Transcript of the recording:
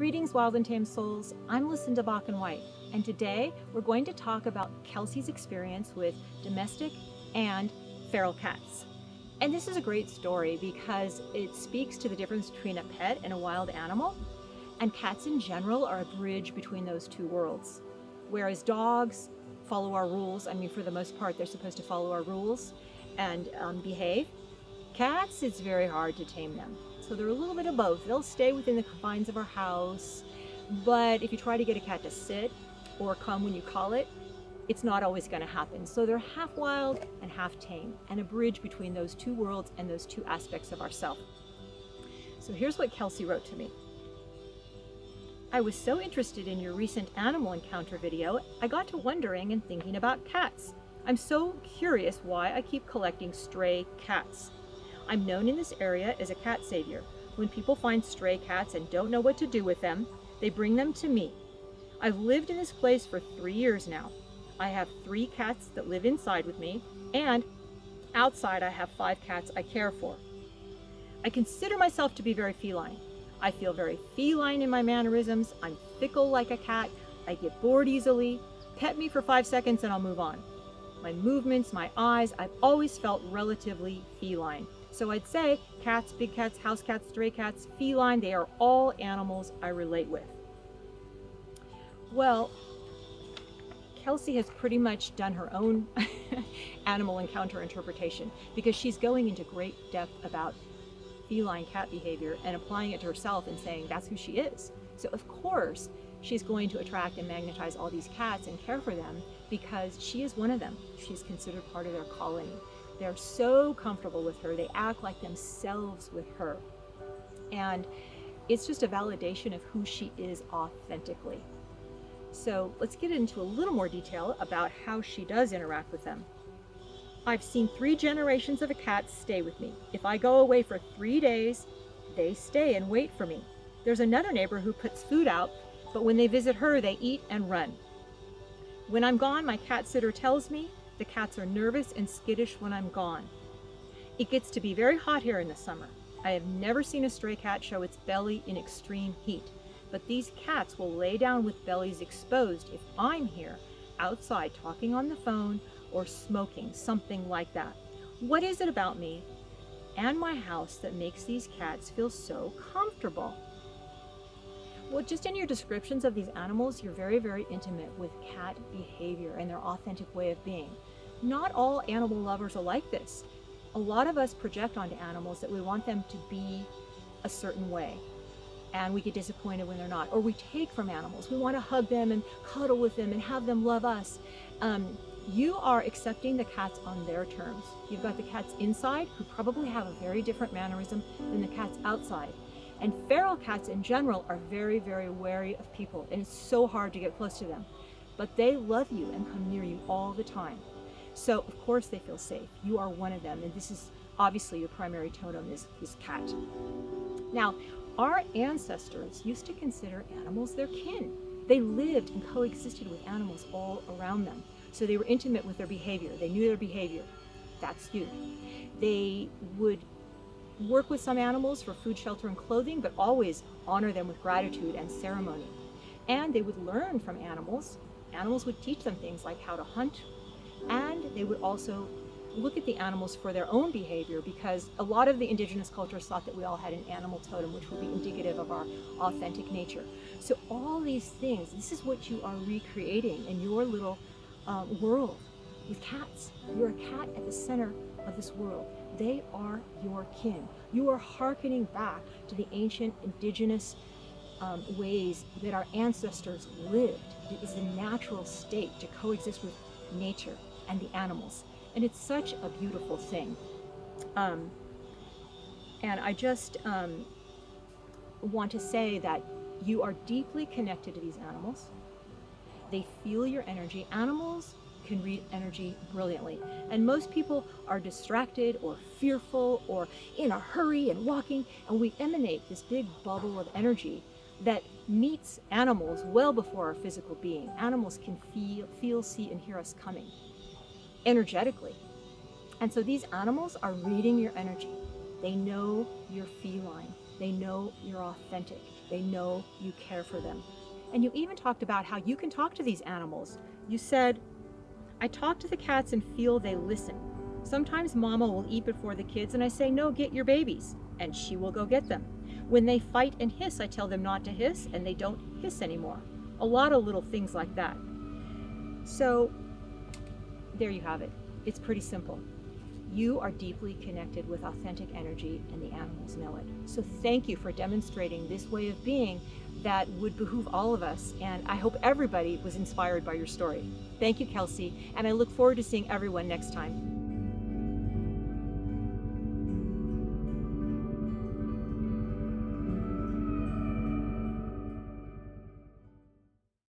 Greetings, wild and tame souls. I'm Lucinda Bach and White, and today we're going to talk about Kelsey's experience with domestic and feral cats. And this is a great story because it speaks to the difference between a pet and a wild animal, and cats in general are a bridge between those two worlds. Whereas dogs follow our rules, I mean, for the most part, they're supposed to follow our rules and behave. Cats, it's very hard to tame them. So they're a little bit of both. They'll stay within the confines of our house, but if you try to get a cat to sit or come when you call it, it's not always going to happen. So they're half wild and half tame, and a bridge between those two worlds and those two aspects of ourself. So here's what Kelsey wrote to me. I was so interested in your recent animal encounter video, I got to wondering and thinking about cats. I'm so curious why I keep collecting stray cats. I'm known in this area as a cat savior. When people find stray cats and don't know what to do with them, they bring them to me. I've lived in this place for 3 years now. I have 3 cats that live inside with me, and outside I have 5 cats I care for. I consider myself to be very feline. I feel very feline in my mannerisms. I'm fickle like a cat. I get bored easily. Pet me for 5 seconds and I'll move on. My movements, my eyes, I've always felt relatively feline. So I'd say cats, big cats, house cats, stray cats, feline, they are all animals I relate with. Well, Kelsey has pretty much done her own animal encounter interpretation because she's going into great depth about feline cat behavior and applying it to herself and saying that's who she is. So of course, she's going to attract and magnetize all these cats and care for them because she is one of them. She's considered part of their colony. They're so comfortable with her. They act like themselves with her. And it's just a validation of who she is authentically. So let's get into a little more detail about how she does interact with them. I've seen 3 generations of a cat stay with me. If I go away for 3 days, they stay and wait for me. There's another neighbor who puts food out, but when they visit her, they eat and run. When I'm gone, my cat sitter tells me the cats are nervous and skittish when I'm gone. It gets to be very hot here in the summer. I have never seen a stray cat show its belly in extreme heat, but these cats will lay down with bellies exposed if I'm here, outside talking on the phone or smoking, something like that. What is it about me and my house that makes these cats feel so comfortable? Well, just in your descriptions of these animals, you're very, very intimate with cat behavior and their authentic way of being. Not all animal lovers are like this. A lot of us project onto animals that we want them to be a certain way, and we get disappointed when they're not. Or we take from animals. We want to hug them and cuddle with them and have them love us. You are accepting the cats on their terms. You've got the cats inside who probably have a very different mannerism than the cats outside. And feral cats in general are very, very wary of people, and it's so hard to get close to them. But they love you and come near you all the time. So of course they feel safe. You are one of them, and this is obviously your primary totem is cat. Now, our ancestors used to consider animals their kin. They lived and coexisted with animals all around them. So they were intimate with their behavior. They knew their behavior. That's you. They would work with some animals for food, shelter, and clothing, but always honor them with gratitude and ceremony. And they would learn from animals. Animals would teach them things like how to hunt, and they would also look at the animals for their own behavior because a lot of the indigenous cultures thought that we all had an animal totem, which would be indicative of our authentic nature. So all these things, this is what you are recreating in your little world with cats. You're a cat at the center of this world. They are your kin. You are hearkening back to the ancient indigenous ways that our ancestors lived. It is the natural state to coexist with nature and the animals. And it's such a beautiful thing. And I just want to say that you are deeply connected to these animals. They feel your energy. Animals can read energy brilliantly. And most people are distracted or fearful or in a hurry and walking, and we emanate this big bubble of energy that meets animals well before our physical being. Animals can feel, see, and hear us coming energetically. And so these animals are reading your energy. They know you're feline. They know you're authentic. They know you care for them. And you even talked about how you can talk to these animals. You said, I talk to the cats and feel they listen. Sometimes mama will eat before the kids and I say, no, get your babies. And she will go get them. When they fight and hiss, I tell them not to hiss and they don't hiss anymore. A lot of little things like that. So there you have it. It's pretty simple. You are deeply connected with authentic energy and the animals know it. So thank you for demonstrating this way of being that would behoove all of us. And I hope everybody was inspired by your story. Thank you, Kelsey. And I look forward to seeing everyone next time.